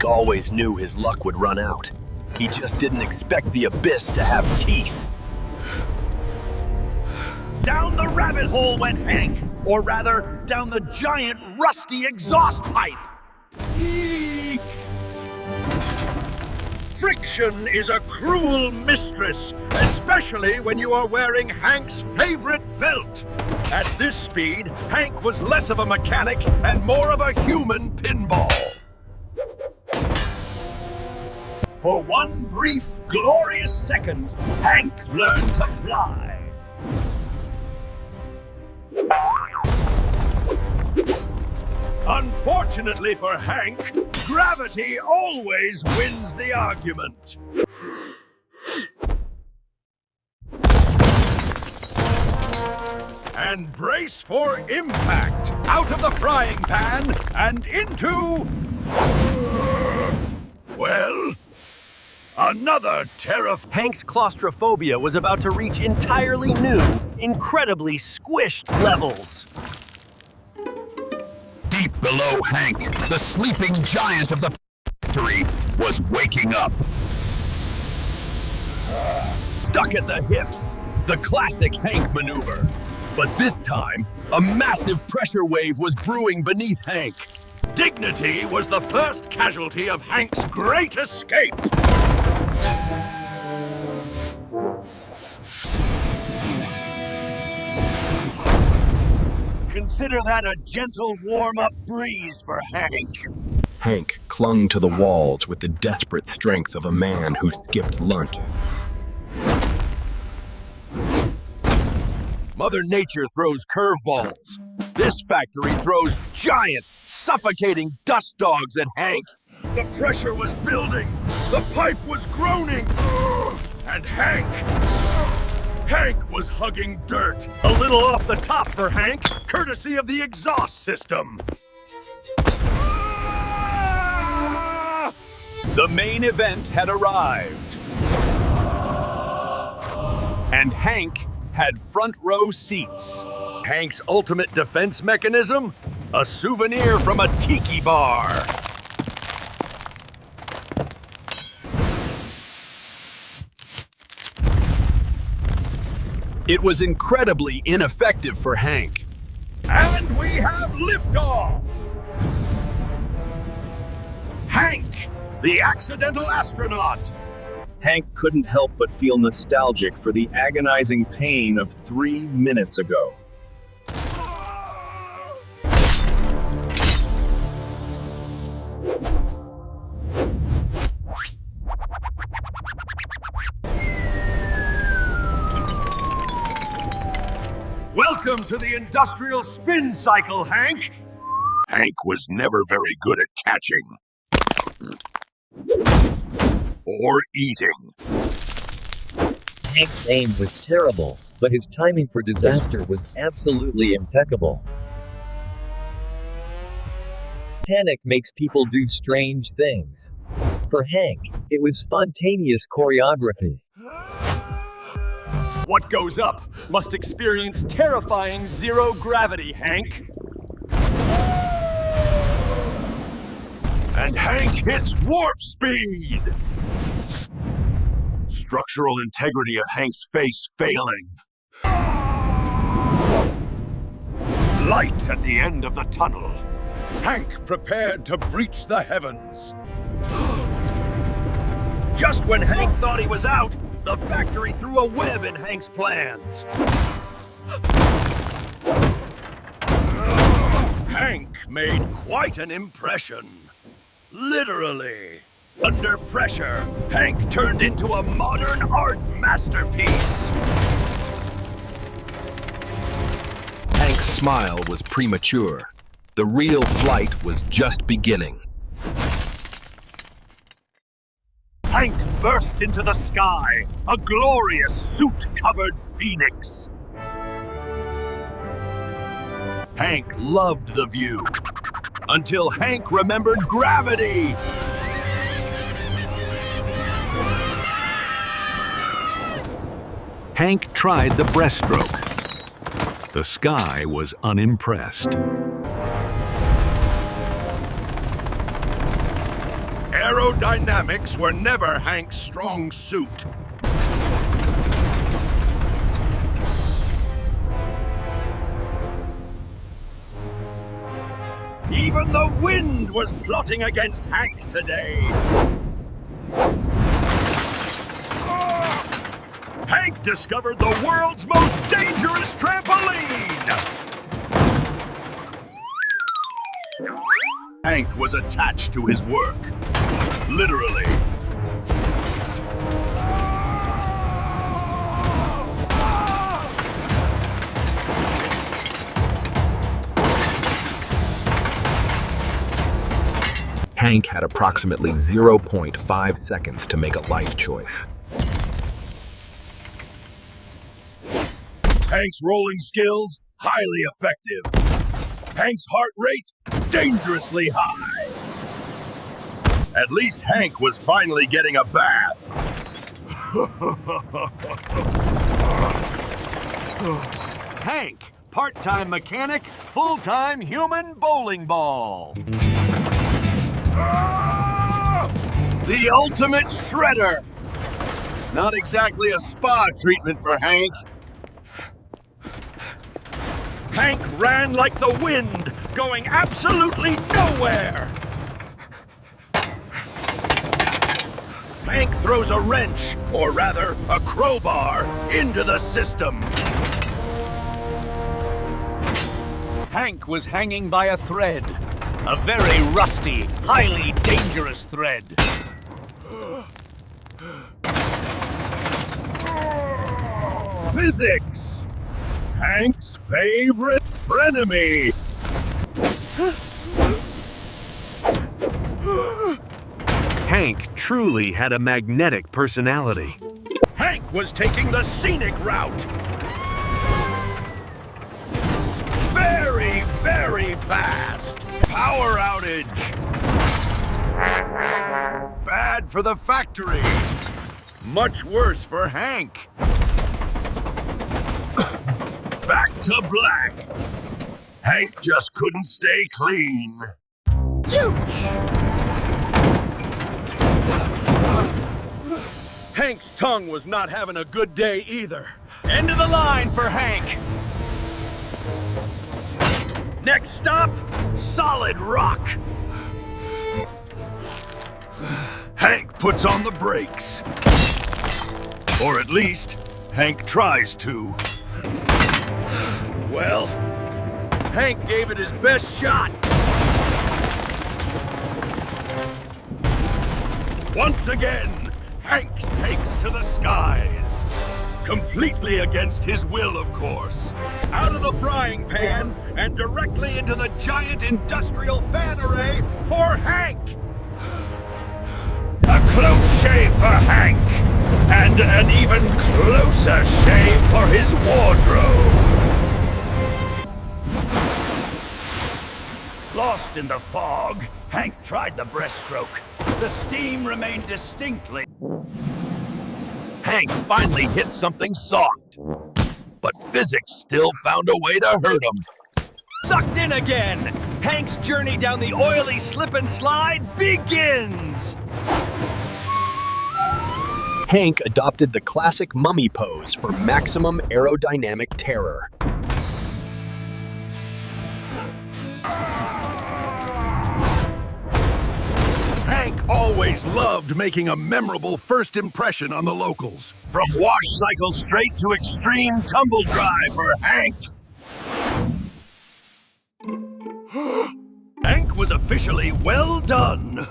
Hank always knew his luck would run out. He just didn't expect the abyss to have teeth. Down the rabbit hole went Hank, or rather, down the giant rusty exhaust pipe. Eek! Friction is a cruel mistress, especially when you are wearing Hank's favorite belt. At this speed, Hank was less of a mechanic and more of a human pinball. For one brief, glorious second, Hank learned to fly. Unfortunately for Hank, gravity always wins the argument. And brace for impact! Out of the frying pan and into... well, another Hank's claustrophobia was about to reach entirely new, incredibly squished levels. Deep below Hank, the sleeping giant of the factory was waking up. Stuck at the hips, the classic Hank maneuver. But this time, a massive pressure wave was brewing beneath Hank. Dignity was the first casualty of Hank's great escape. Consider that a gentle warm-up breeze for Hank. Hank clung to the walls with the desperate strength of a man who skipped lunch. Mother Nature throws curveballs. This factory throws giant, suffocating dust dogs at Hank. The pressure was building. The pipe was groaning. And Hank was hugging dirt. A little off the top for Hank, courtesy of the exhaust system. The main event had arrived. And Hank had front row seats. Hank's ultimate defense mechanism? A souvenir from a tiki bar. It was incredibly ineffective for Hank. And we have liftoff! Hank, the accidental astronaut! Hank couldn't help but feel nostalgic for the agonizing pain of 3 minutes ago. Welcome to the industrial spin cycle, Hank! Hank was never very good at catching. Or eating. Hank's aim was terrible, but his timing for disaster was absolutely impeccable. Panic makes people do strange things. For Hank, it was spontaneous choreography. What goes up must experience terrifying zero gravity, Hank. And Hank hits warp speed! Structural integrity of Hank's face failing. Light at the end of the tunnel. Hank prepared to breach the heavens. Just when Hank thought he was out, the factory threw a web in Hank's plans. Hank made quite an impression. Literally. Under pressure, Hank turned into a modern art masterpiece. Hank's smile was premature. The real flight was just beginning. Hank burst into the sky, a glorious suit-covered phoenix. Hank loved the view, until Hank remembered gravity. Hank tried the breaststroke. The sky was unimpressed. Aerodynamics were never Hank's strong suit. Even the wind was plotting against Hank today. Hank discovered the world's most dangerous trampoline! Hank was attached to his work. Literally. Hank had approximately 0.5 seconds to make a life choice. Hank's rolling skills, highly effective. Hank's heart rate, dangerously high. At least Hank was finally getting a bath. Hank, part-time mechanic, full-time human bowling ball. The ultimate shredder! Not exactly a spa treatment for Hank. Hank ran like the wind, going absolutely nowhere! Hank throws a wrench, or rather, a crowbar, into the system. Hank was hanging by a thread. A very rusty, highly dangerous thread. Physics! Hank's favorite frenemy! Hank truly had a magnetic personality. Hank was taking the scenic route! Very, very fast! Power outage! Bad for the factory! Much worse for Hank! Back to black! Hank just couldn't stay clean. Hank's tongue was not having a good day either. End of the line for Hank. Next stop, solid rock. Hank puts on the brakes. Or at least, Hank tries to. Well, Hank gave it his best shot. Once again, Hank takes to the skies. Completely against his will, of course. Out of the frying pan and directly into the giant industrial fan array for Hank. A close shave for Hank. And an even closer shave for his wardrobe. Lost in the fog, Hank tried the breaststroke. The steam remained distinctly. Hank finally hit something soft, but physics still found a way to hurt him. Sucked in again. Hank's journey down the oily slip and slide begins. Hank adopted the classic mummy pose for maximum aerodynamic terror. Hank always loved making a memorable first impression on the locals. From wash cycle straight to extreme tumble drive for Hank. Hank was officially well done.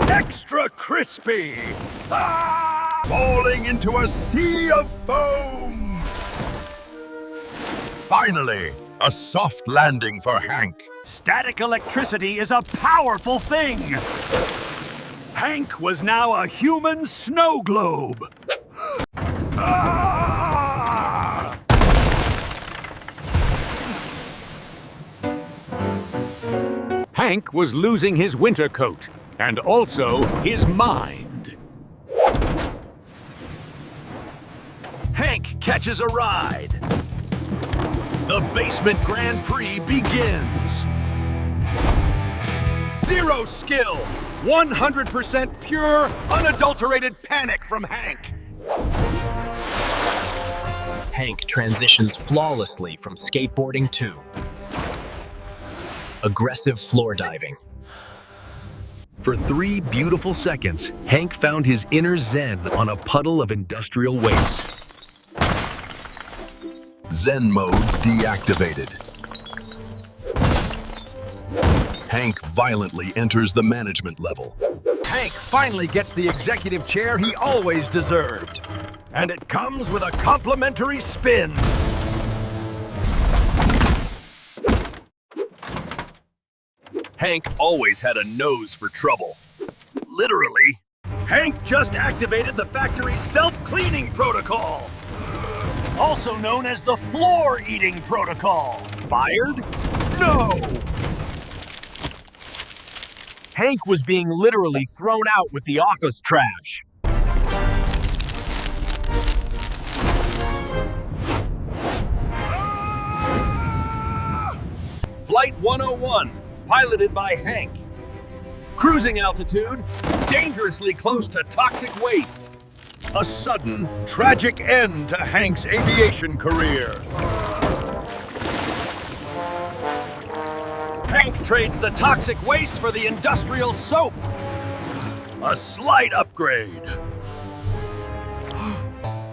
Extra crispy! Falling into a sea of foam! Finally, a soft landing for Hank. Static electricity is a powerful thing. Hank was now a human snow globe. Ah! Hank was losing his winter coat and also his mind. Hank catches a ride. The Basement Grand Prix begins. Zero skill. 100% pure, unadulterated panic from Hank. Hank transitions flawlessly from skateboarding to aggressive floor diving. For 3 beautiful seconds, Hank found his inner zen on a puddle of industrial waste. Zen mode deactivated. Hank violently enters the management level. Hank finally gets the executive chair he always deserved. And it comes with a complimentary spin. Hank always had a nose for trouble. Literally. Hank just activated the factory's self-cleaning protocol, also known as the floor-eating protocol. Fired? No! Hank was being literally thrown out with the office trash. Flight 101, piloted by Hank. Cruising altitude, dangerously close to toxic waste. A sudden, tragic end to Hank's aviation career. Hank trades the toxic waste for the industrial soap. A slight upgrade.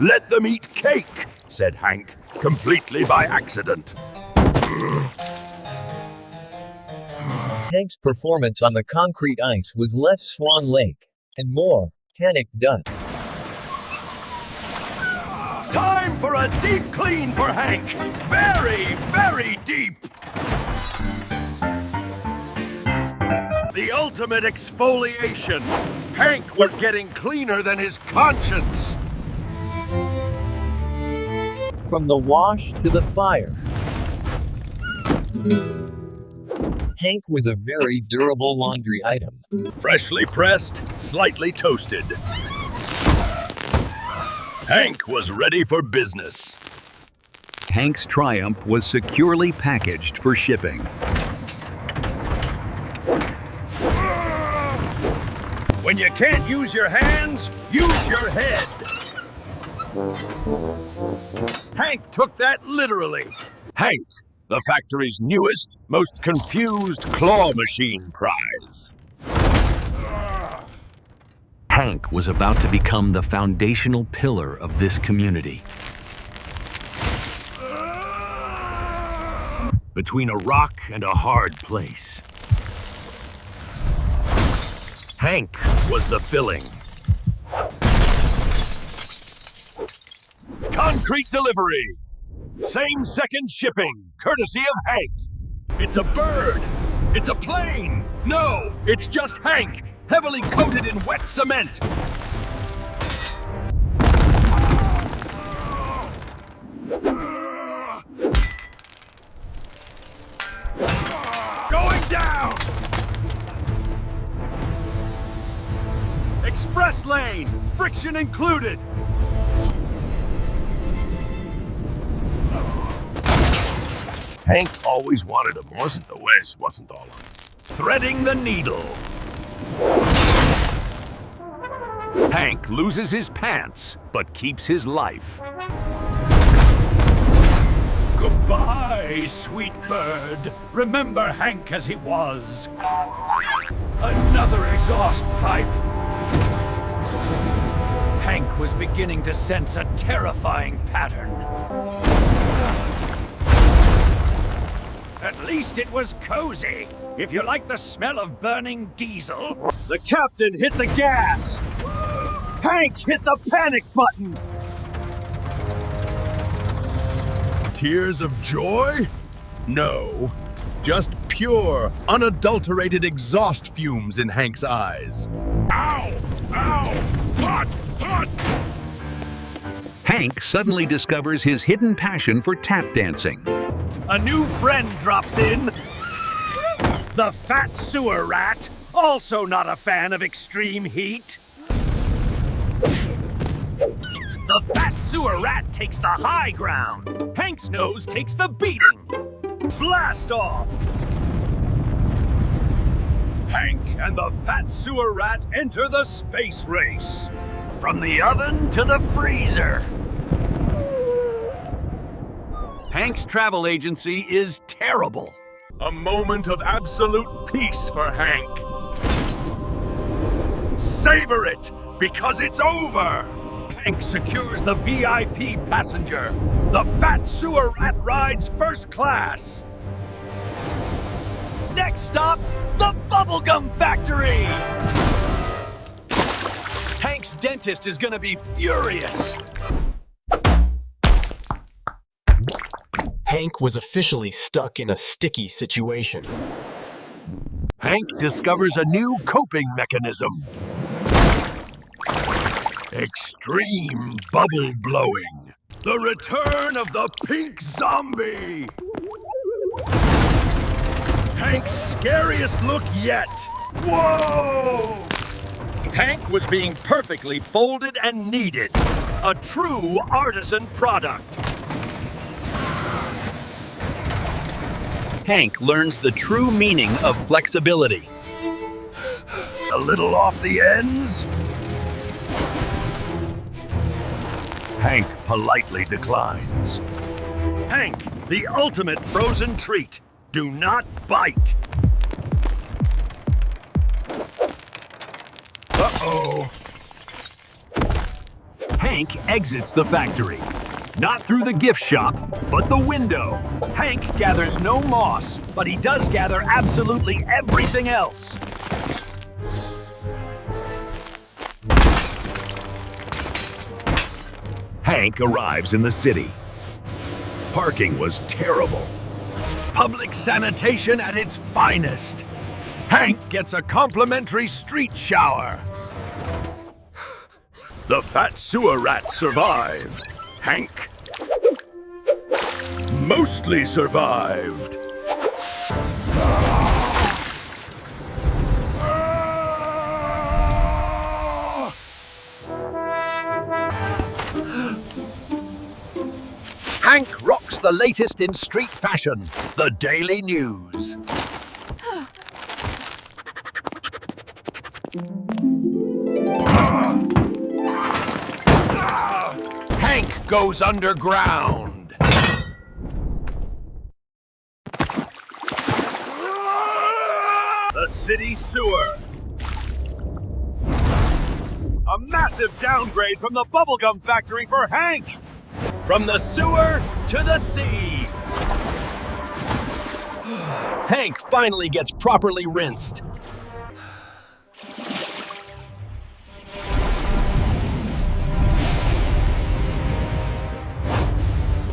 Let them eat cake, said Hank, completely by accident. Hank's performance on the concrete ice was less Swan Lake and more Panic Dust. Time for a deep clean for Hank. Very, very deep. The ultimate exfoliation. Hank was getting cleaner than his conscience. From the wash to the fire. Hank was a very durable laundry item. Freshly pressed, slightly toasted. Hank was ready for business. Hank's Triumph was securely packaged for shipping. When you can't use your hands, use your head. Hank took that literally. Hank, the factory's newest, most confused claw machine prize. Hank was about to become the foundational pillar of this community. Between a rock and a hard place. Hank was the filling. Concrete delivery. Same second shipping, courtesy of Hank. It's a bird. It's a plane. No, it's just Hank, heavily coated in wet cement. Going down! Express lane, friction included. Hank always wanted him, wasn't the West, wasn't all of it. Threading the needle. Hank loses his pants, but keeps his life. Goodbye, sweet bird. Remember Hank as he was. Another exhaust pipe. Hank was beginning to sense a terrifying pattern. At least it was cozy. If you like the smell of burning diesel. The captain hit the gas. Hank hit the panic button. Tears of joy? No. Just pure, unadulterated exhaust fumes in Hank's eyes. Ow! Ow! Hot! Hot! Hank suddenly discovers his hidden passion for tap dancing. A new friend drops in. The fat sewer rat, also not a fan of extreme heat. The fat sewer rat takes the high ground. Hank's nose takes the beating. Blast off! Hank and the fat sewer rat enter the space race. From the oven to the freezer. Hank's travel agency is terrible. A moment of absolute peace for Hank. Savor it, because it's over! Hank secures the VIP passenger. The fat sewer rat rides first class. Next stop, the bubblegum factory! Hank's dentist is gonna be furious. Hank was officially stuck in a sticky situation. Hank discovers a new coping mechanism. Extreme bubble blowing. The return of the pink zombie. Hank's scariest look yet. Whoa! Hank was being perfectly folded and kneaded. A true artisan product. Hank learns the true meaning of flexibility. A little off the ends? Hank politely declines. Hank, the ultimate frozen treat. Do not bite. Uh-oh. Hank exits the factory. Not through the gift shop, but the window. Hank gathers no moss, but he does gather absolutely everything else. Hank arrives in the city. Parking was terrible. Public sanitation at its finest. Hank gets a complimentary street shower. The fat sewer rat survived. Hank mostly survived. Hank rocks the latest in street fashion, the Daily News. Hank goes underground. The city sewer. A massive downgrade from the bubblegum factory for Hank. From the sewer to the sea. Hank finally gets properly rinsed.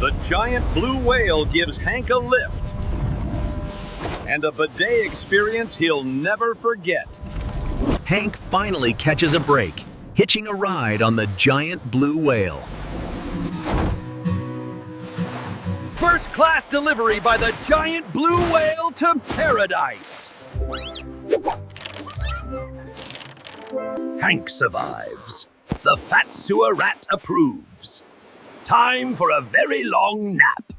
The giant blue whale gives Hank a lift. And a bidet experience he'll never forget. Hank finally catches a break, hitching a ride on the giant blue whale. First class delivery by the giant blue whale to paradise. Hank survives. The fat sewer rat approves. Time for a very long nap.